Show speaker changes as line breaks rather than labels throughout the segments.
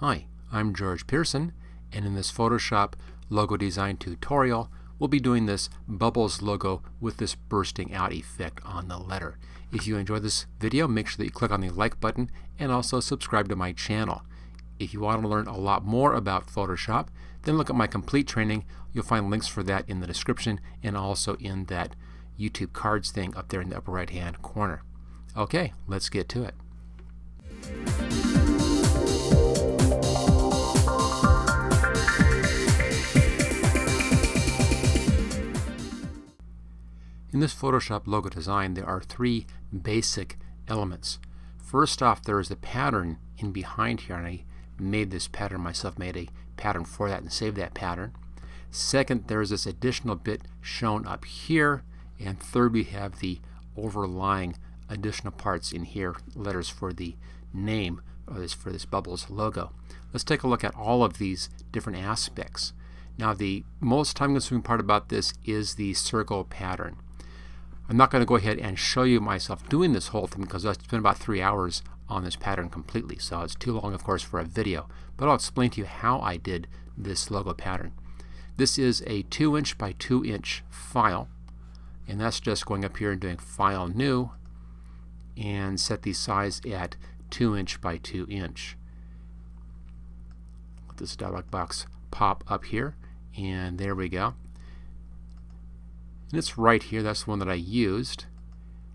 Hi, I'm George Pearson, and in this Photoshop logo design tutorial, we'll be doing this bubbles logo with this bursting out effect on the letter. If you enjoy this video, make sure that you click on the like button and also subscribe to my channel. If you want to learn a lot more about Photoshop, then look at my complete training. You'll find links for that in the description and also in that YouTube cards thing up there in the upper right hand corner. Okay, let's get to it. In this Photoshop logo design, there are three basic elements. First off, there is a pattern in behind here, and I made this pattern myself, made a pattern for that and saved that pattern. Second, there is this additional bit shown up here, and third, we have the overlying additional parts in here, letters for the name for this bubbles logo. Let's take a look at all of these different aspects. Now, the most time-consuming part about this is the circle pattern. I'm not going to go ahead and show you myself doing this whole thing because I spent about 3 hours on this pattern completely, so it's too long, of course, for a video. But I'll explain to you how I did this logo pattern. This is a 2" by 2" file, and that's just going up here and doing File, New, and set the size at 2" by 2". Let this dialog box pop up here, and there we go. And it's right here. That's the one that I used.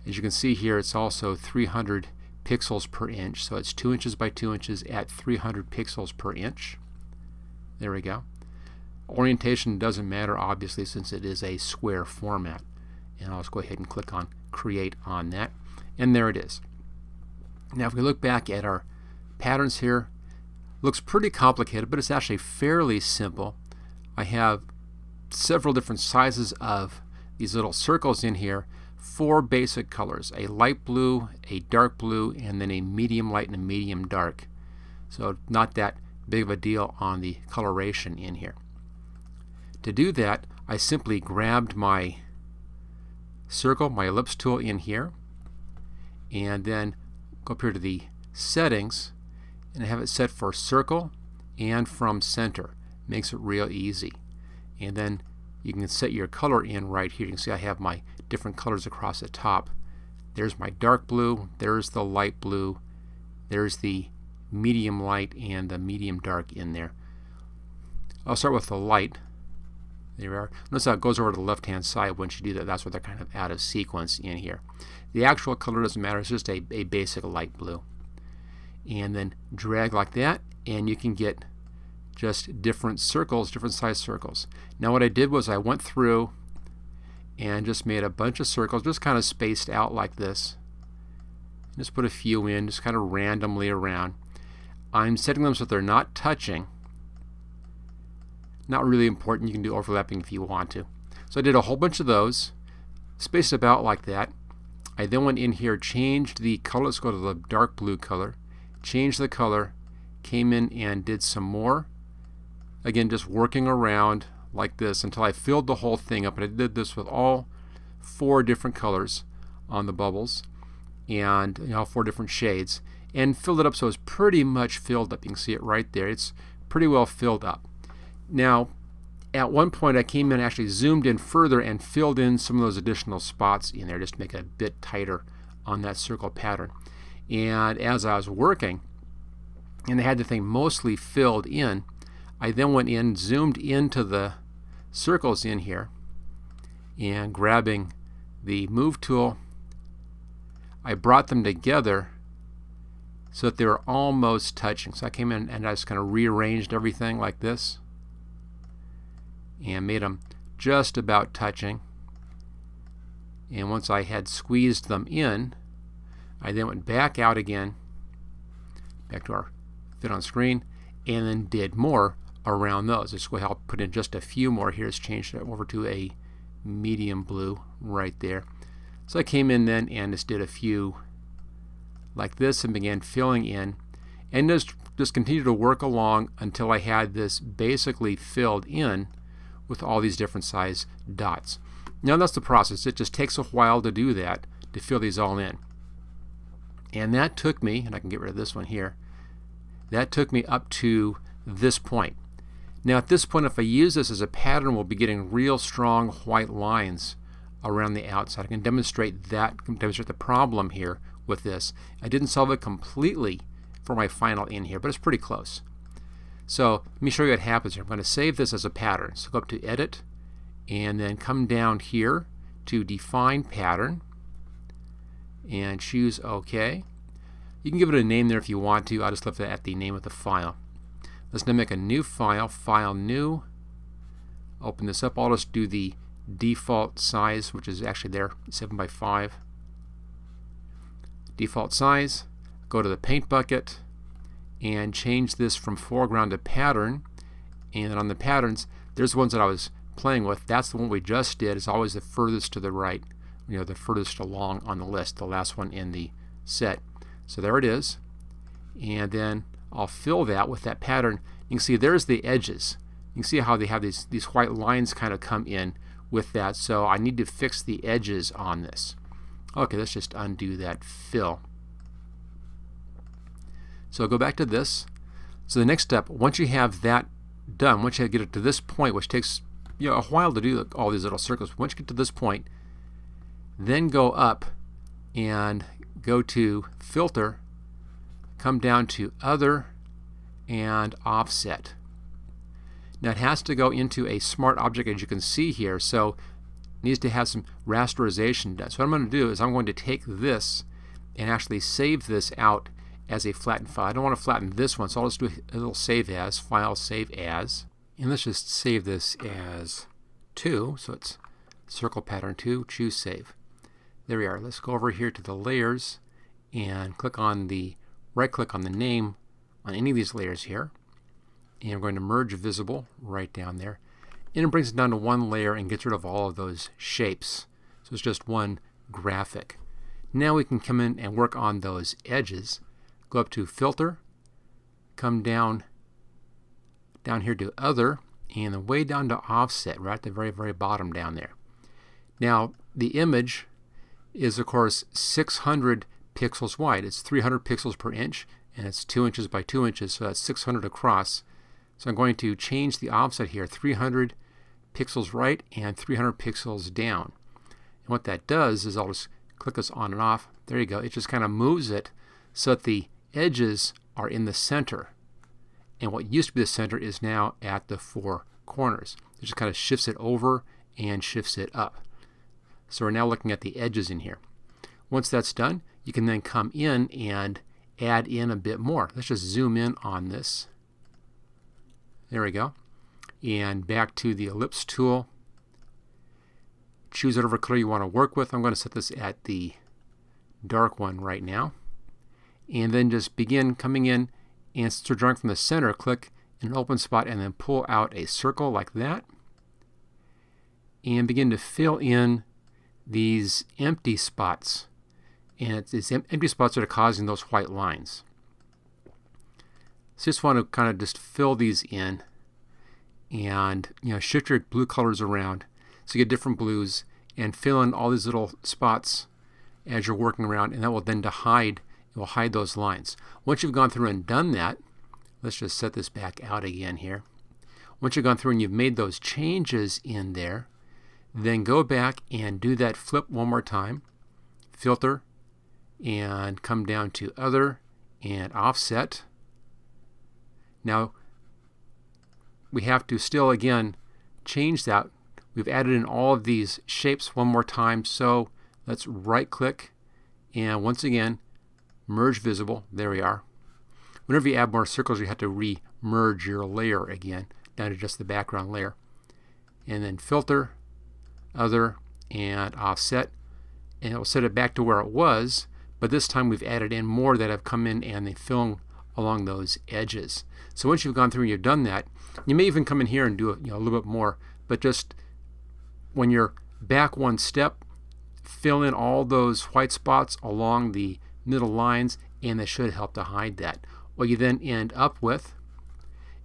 As you can see here, it's also 300 pixels per inch, so it's 2" by 2" at 300 pixels per inch. There we go. Orientation doesn't matter, obviously, since it is a square format. And I'll just go ahead and click on Create on that, and there it is. Now, if we look back at our patterns here, it looks pretty complicated, but it's actually fairly simple. I have several different sizes of these little circles in here, 4 basic colors: a light blue, a dark blue, and then a medium light and a medium dark. So not that big of a deal on the coloration in here. To do that, I simply grabbed my circle, my ellipse tool in here, and then go up here to the settings and have it set for circle and from center. Makes it real easy. And then you can set your color in right here. You can see I have my different colors across the top. There's my dark blue, there's the light blue, there's the medium light and the medium dark in there. I'll start with the light. There we are. Notice how it goes over to the left hand side. Once you do that, that's where they're kind of out of sequence in here. The actual color doesn't matter, it's just a basic light blue. And then drag like that, and you can get just different circles, different size circles. Now what I did was I went through and just made a bunch of circles, just kind of spaced out like this. Just put a few in, just kind of randomly around. I'm setting them so that they're not touching. Not really important. You can do overlapping if you want to. So I did a whole bunch of those, spaced about like that. I then went in here, changed the color. Let's go to the dark blue color. Changed the color, came in and did some more. Again, just working around like this until I filled the whole thing up. And I did this with all 4 different colors on the bubbles, and all 4 different shades, and filled it up so it's pretty much filled up. You can see it right there. It's pretty well filled up. Now, at one point I came in and actually zoomed in further and filled in some of those additional spots in there just to make it a bit tighter on that circle pattern. And as I was working, and I had the thing mostly filled in, I then went in, zoomed into the circles in here, and grabbing the Move tool, I brought them together so that they were almost touching. So I came in and I just kind of rearranged everything like this and made them just about touching. And once I had squeezed them in, I then went back out again, back to our fit on screen, and then did more around those. Just go ahead, I'll put in just a few more here. It's changed it over to a medium blue right there. So I came in then and just did a few like this and began filling in, and just continued to work along until I had this basically filled in with all these different size dots. Now that's the process. It just takes a while to do that, to fill these all in. And that took me, and I can get rid of this one here, that took me up to this point. Now at this point, if I use this as a pattern, we'll be getting real strong white lines around the outside. I can demonstrate the problem here with this. I didn't solve it completely for my final in here, but it's pretty close. So let me show you what happens here. I'm going to save this as a pattern. So go up to Edit, and then come down here to Define Pattern, and choose OK. You can give it a name there if you want to. I'll just leave it at the name of the file. Let's now make a new file, File New. Open this up. I'll just do the default size, which is actually there, 7 by 5. Default size. Go to the paint bucket and change this from foreground to pattern. And on the patterns, there's the ones that I was playing with. That's the one we just did. It's always the furthest to the right, the furthest along on the list, the last one in the set. So there it is. And then I'll fill that with that pattern. You can see there's the edges. You can see how they have these white lines kind of come in with that. So I need to fix the edges on this. Okay, let's just undo that fill. So go back to this. So the next step, once you have that done, once you get it to this point, which takes a while to do all these little circles, once you get to this point, then go up and go to Filter, come down to Other, and Offset. Now it has to go into a smart object, as you can see here, so it needs to have some rasterization done. So what I'm going to do is I'm going to take this and actually save this out as a flattened file. I don't want to flatten this one, so I'll just do a little Save As, File, Save As. And let's just save this as 2, so it's Circle Pattern 2, choose Save. There we are. Let's go over here to the layers and right-click on the name on any of these layers here. And we're going to merge visible right down there. And it brings it down to one layer and gets rid of all of those shapes. So it's just one graphic. Now we can come in and work on those edges. Go up to Filter, come down here to Other, and then way down to Offset, right at the very, very bottom down there. Now the image is of course 600 pixels wide. It's 300 pixels per inch, and it's 2 inches by 2 inches, so that's 600 across. So I'm going to change the offset here, 300 pixels right and 300 pixels down. And what that does is I'll just click this on and off. There you go. It just kind of moves it so that the edges are in the center. And what used to be the center is now at the 4 corners. It just kind of shifts it over and shifts it up. So we're now looking at the edges in here. Once that's done, you can then come in and add in a bit more. Let's just zoom in on this. There we go. And back to the ellipse tool. Choose whatever color you want to work with. I'm going to set this at the dark one right now. And then just begin coming in and start drawing from the center. Click in an open spot and then pull out a circle like that. And begin to fill in these empty spots. And it's empty spots that are causing those white lines. So just want to kind of just fill these in and shift your blue colors around so you get different blues and fill in all these little spots as you're working around, and that will then hide those lines. Once you've gone through and done that, let's just set this back out again here. Once you've gone through and you've made those changes in there, then go back and do that flip one more time. Filter, and come down to Other and Offset. Now we have to still again change that. We've added in all of these shapes one more time, so let's right click and once again merge visible. There we are. Whenever you add more circles, you have to re-merge your layer again down to just the background layer. And then Filter, Other, and Offset, and it will set it back to where it was, but this time we've added in more that have come in and they fill along those edges. So once you've gone through and you've done that, you may even come in here and do a little bit more, but just when you're back one step, fill in all those white spots along the middle lines, and that should help to hide that. What you then end up with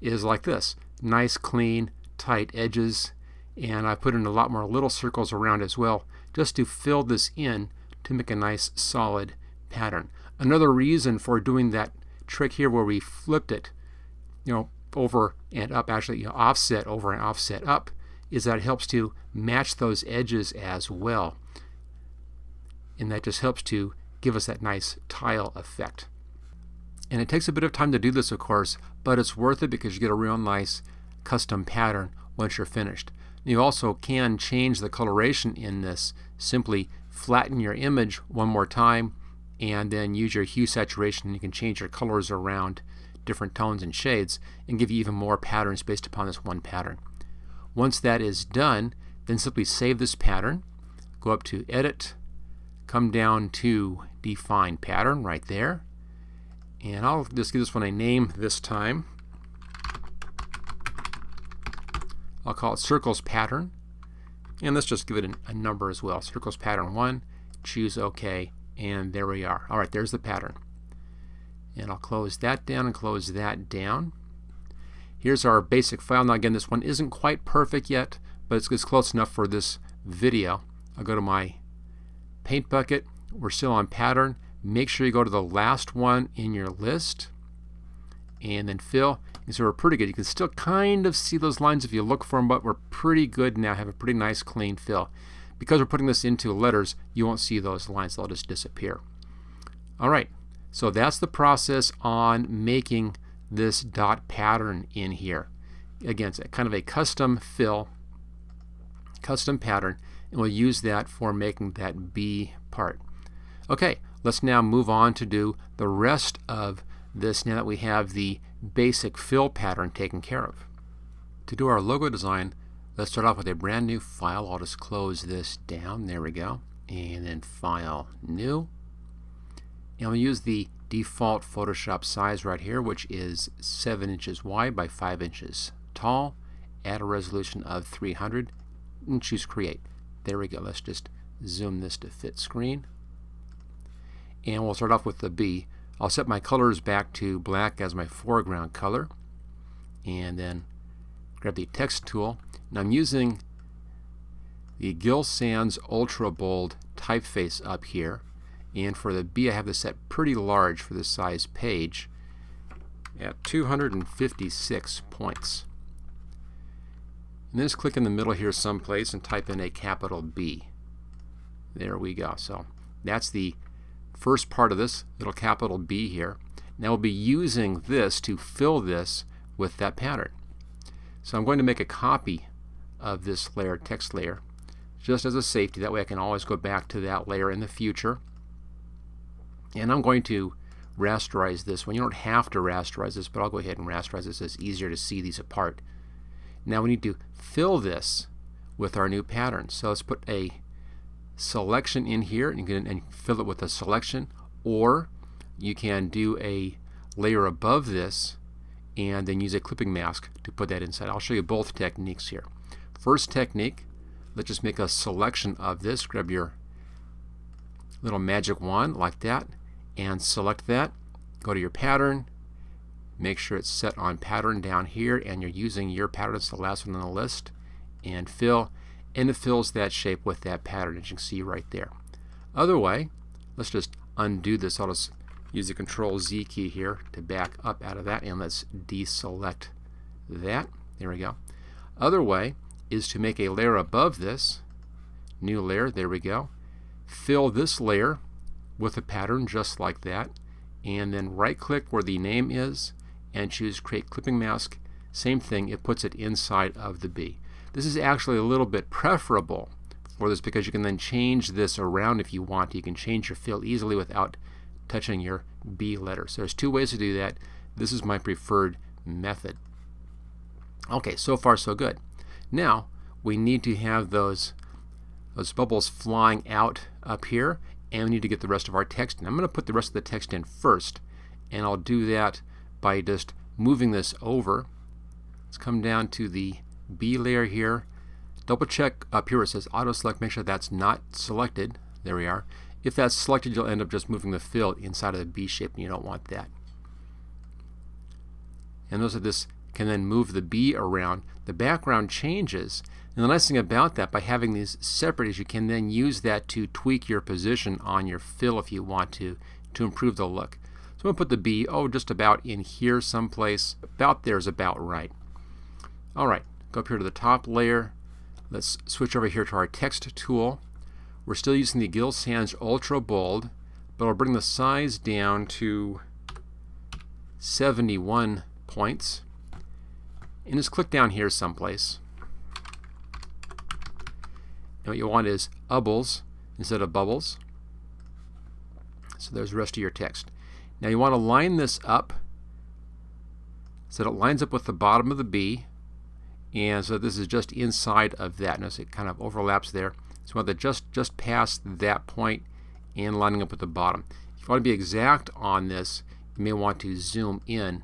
is like this: nice, clean, tight edges, and I put in a lot more little circles around as well, just to fill this in to make a nice solid pattern. Another reason for doing that trick here where we flipped it, over and up, actually, offset over and offset up, is that it helps to match those edges as well. And that just helps to give us that nice tile effect. And it takes a bit of time to do this, of course, but it's worth it because you get a real nice custom pattern once you're finished. You also can change the coloration in this. Simply flatten your image one more time and then use your hue saturation. You can change your colors around different tones and shades and give you even more patterns based upon this one pattern. Once that is done, then simply save this pattern, go up to Edit, come down to Define Pattern right there, and I'll just give this one a name this time. I'll call it Circles Pattern, and let's just give it a number as well. Circles Pattern 1, choose OK, and there we are. Alright, there's the pattern. And I'll close that down and close that down. Here's our basic file. Now again, this one isn't quite perfect yet, but it's close enough for this video. I'll go to my paint bucket. We're still on pattern. Make sure you go to the last one in your list and then fill. And so we're pretty good. You can still kind of see those lines if you look for them, but we're pretty good now. Have a pretty nice clean fill. Because we're putting this into letters, you won't see those lines. They'll just disappear. Alright, so that's the process on making this dot pattern in here. Again, it's kind of a custom fill, custom pattern, and we'll use that for making that B part. Okay, let's now move on to do the rest of this now that we have the basic fill pattern taken care of. To do our logo design, let's start off with a brand new file. I'll just close this down. There we go. And then File, New. And we'll use the default Photoshop size right here, which is 7 inches wide by 5 inches tall. Add a resolution of 300 and choose Create. There we go. Let's just zoom this to fit screen. And we'll start off with the B. I'll set my colors back to black as my foreground color. And then grab the text tool. And I'm using the Gill Sans Ultra Bold typeface up here. And for the B, I have this set pretty large for this size page at 256 points. And then just click in the middle here someplace and type in a capital B. There we go. So that's the first part of this little capital B here. Now we'll be using this to fill this with that pattern. So I'm going to make a copy of this layer, text layer, just as a safety. That way I can always go back to that layer in the future. And I'm going to rasterize this one. You don't have to rasterize this, but I'll go ahead and rasterize this. It's easier to see these apart. Now we need to fill this with our new pattern. So let's put a selection in here and fill it with a selection, or you can do a layer above this and then use a clipping mask to put that inside. I'll show you both techniques here. First technique, let's just make a selection of this. Grab your little magic wand like that and select that. Go to your pattern, make sure it's set on pattern down here and you're using your pattern. It's the last one on the list, and fill, and it fills that shape with that pattern, as you can see right there. Other way, let's just undo this. I'll just use the Control Z key here to back up out of that, and let's deselect that. There we go. Other way is to make a layer above this, new layer, there we go. Fill this layer with a pattern just like that, and then right click where the name is and choose Create Clipping Mask. Same thing, it puts it inside of the B. This is actually a little bit preferable for this because you can then change this around if you want. You can change your fill easily without touching your B letter. So there's two ways to do that. This is my preferred method. Okay, so far so good. Now we need to have those bubbles flying out up here, and we need to get the rest of our text in. I'm going to put the rest of the text in first, and I'll do that by just moving this over. Let's come down to the B layer here. Double check up here where it says auto select, make sure that's not selected. There we are. If that's selected, you'll end up just moving the fill inside of the B shape, and you don't want that. And notice that this can then move the B around. The background changes, and the nice thing about that, by having these separate, is you can then use that to tweak your position on your fill if you want to improve the look. I'm going to put the B, just about in here someplace. About there is about right. Alright, go up here to the top layer. Let's switch over here to our text tool. We're still using the Gill Sans Ultra Bold, but I'll bring the size down to 71 points. And just click down here someplace. And what you want is ubbles instead of bubbles. So there's the rest of your text. Now you want to line this up so that it lines up with the bottom of the B, and so this is just inside of that. Notice it kind of overlaps there. So we want that just past that point and lining up with the bottom. If you want to be exact on this, you may want to zoom in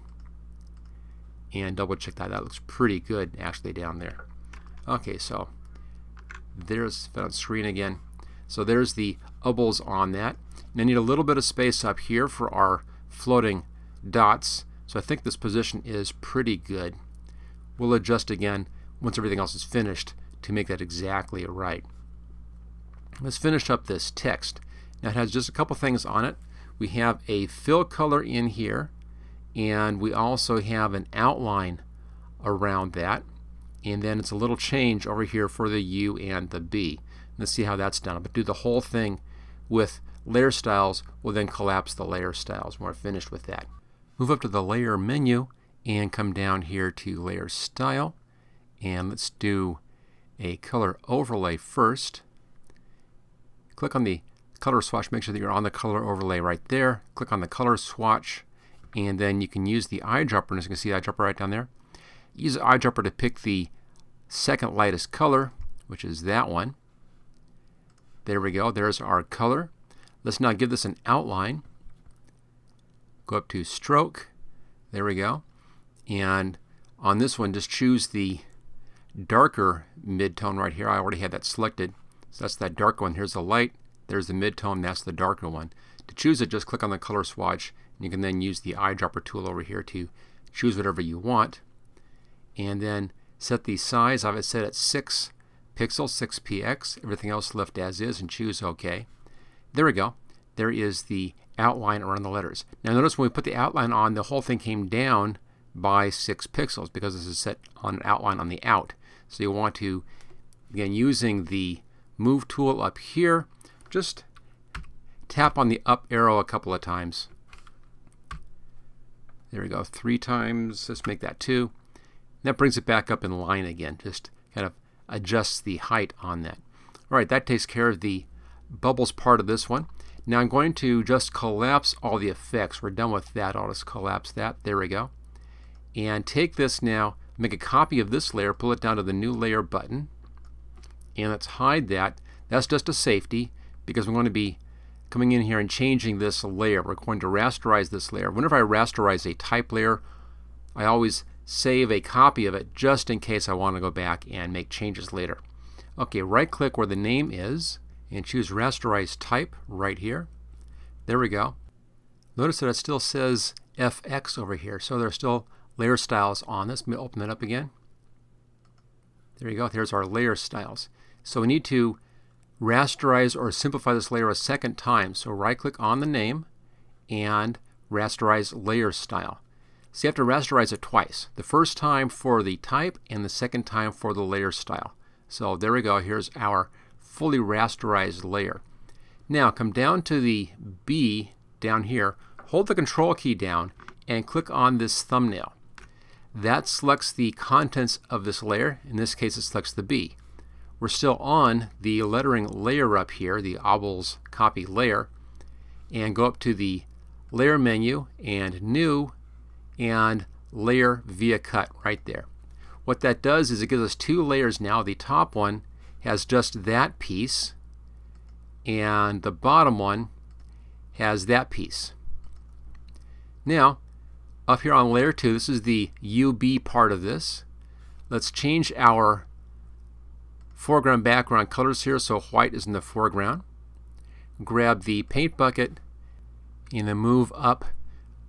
and double check that. That looks pretty good actually down there. Okay, so there's on screen again. So there's the ubbles on that. And I need a little bit of space up here for our floating dots. So I think this position is pretty good. We'll adjust again once everything else is finished to make that exactly right. Let's finish up this text. Now it has just a couple things on it. We have a fill color in here, and we also have an outline around that. And then it's a little change over here for the U and the B. Let's see how that's done. But do the whole thing with layer styles. We'll then collapse the layer styles when we're finished with that. Move up to the layer menu and come down here to layer style, and let's do a color overlay first. Click on the color swatch, make sure that you're on the color overlay right there. Click on the color swatch, and then you can use the eyedropper, and as you can see the eyedropper right down there. Use the eyedropper to pick the second lightest color, which is that one. There we go, there's our color. Let's now give this an outline. Go up to stroke, there we go. And on this one, just choose the darker mid-tone right here. I already had that selected. So that's that dark one. Here's the light, there's the mid-tone, that's the darker one. To choose it, just click on the color swatch, and you can then use the eyedropper tool over here to choose whatever you want. And then set the size. I've set at 6 pixels, 6px. Everything else left as is, and choose OK. There we go. There is the outline around the letters. Now notice when we put the outline on, the whole thing came down by 6 pixels because this is set on an outline on the out. So you want to, again, using the move tool up here, just tap on the up arrow a couple of times. There we go, 3 times. Let's make that 2. That brings it back up in line again. Just kind of adjusts the height on that. All right, that takes care of the bubbles part of this one. Now I'm going to just collapse all the effects. We're done with that. I'll just collapse that. There we go. And take this now, make a copy of this layer, pull it down to the new layer button, and let's hide that. That's just a safety because we're going to be coming in here and changing this layer. We're going to rasterize this layer. Whenever I rasterize a type layer, I always save a copy of it just in case I want to go back and make changes later. Okay, right click where the name is and choose Rasterize Type right here. There we go. Notice that it still says FX over here, so there are still layer styles on this. Let me open that up again. There you go. There's our layer styles. So we need to rasterize or simplify this layer a second time. So right click on the name and rasterize layer style. So you have to rasterize it twice. The first time for the type and the second time for the layer style. So there we go. Here's our fully rasterized layer. Now come down to the B down here, hold the control key down and click on this thumbnail. That selects the contents of this layer. In this case it selects the B. We're still on the lettering layer up here, the Obels copy layer, and go up to the layer menu and new and layer via cut right there. What that does is it gives us 2 layers now. The top one has just that piece and the bottom one has that piece. Now up here on layer 2, this is the UB part of this. Let's change our foreground background colors here so white is in the foreground. Grab the paint bucket and then move up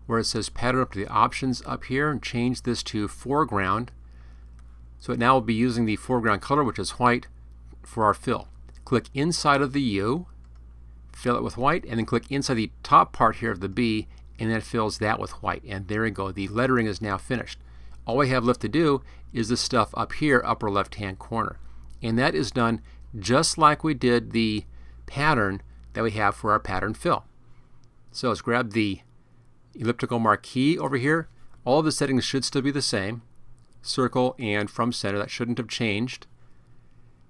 where it says pattern up to the options up here and change this to foreground. So it now will be using the foreground color, which is white, for our fill. Click inside of the U, fill it with white, and then click inside the top part here of the B and then fills that with white. And there you go. The lettering is now finished. All we have left to do is this stuff up here, upper left-hand corner. And that is done just like we did the pattern that we have for our pattern fill. So let's grab the elliptical marquee over here. All of the settings should still be the same. Circle and from center, that shouldn't have changed.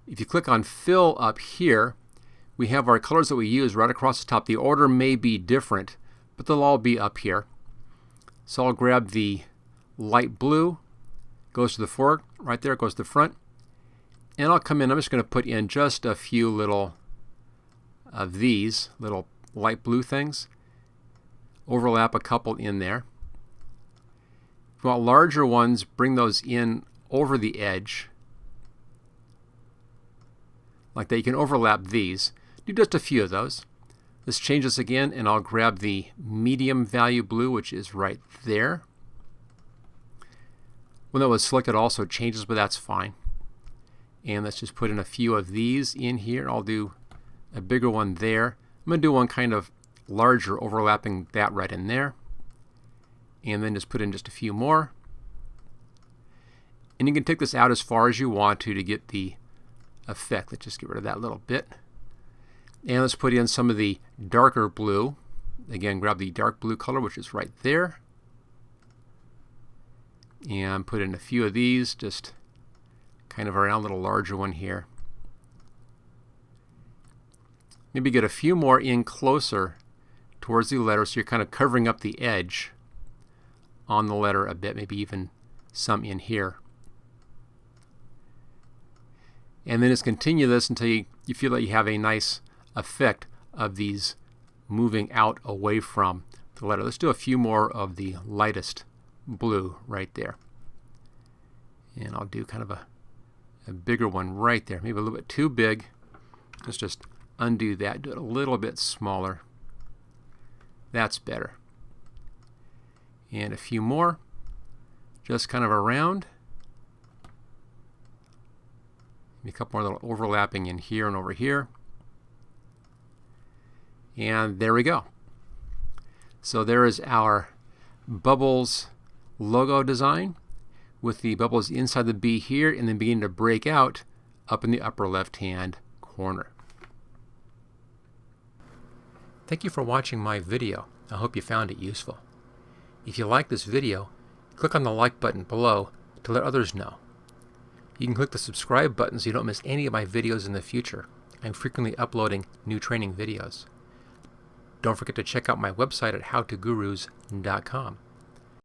If you click on fill up here, we have our colors that we use right across the top. The order may be different, but they'll all be up here. So I'll grab the light blue, goes to the fork, right there, it goes to the front. And I'll come in, I'm just going to put in just a few little of these little light blue things. Overlap a couple in there. If you want larger ones, bring those in over the edge. Like that, you can overlap these. Do just a few of those. Let's change this again, and I'll grab the medium value blue, which is right there. When that was selected, also changes, but that's fine. And let's just put in a few of these in here. I'll do a bigger one there. I'm going to do one kind of larger, overlapping that right in there. And then just put in just a few more. And you can take this out as far as you want to get the effect. Let's just get rid of that little bit. And let's put in some of the darker blue. Again, grab the dark blue color, which is right there. And put in a few of these, just kind of around a little larger one here. Maybe get a few more in closer towards the letter, so you're kind of covering up the edge on the letter a bit, maybe even some in here. And then just continue this until you feel like you have a nice effect of these moving out away from the letter. Let's do a few more of the lightest blue right there. And I'll do kind of a bigger one right there, maybe a little bit too big. Let's just undo that, do it a little bit smaller. That's better. And a few more, just kind of around. A couple more little overlapping in here and over here. And there we go. So there is our Bubbles logo design with the bubbles inside the B here and then beginning to break out up in the upper left-hand corner. Thank you for watching my video. I hope you found it useful. If you like this video, click on the like button below to let others know. You can click the subscribe button so you don't miss any of my videos in the future. I'm frequently uploading new training videos. Don't forget to check out my website at howtogurus.com.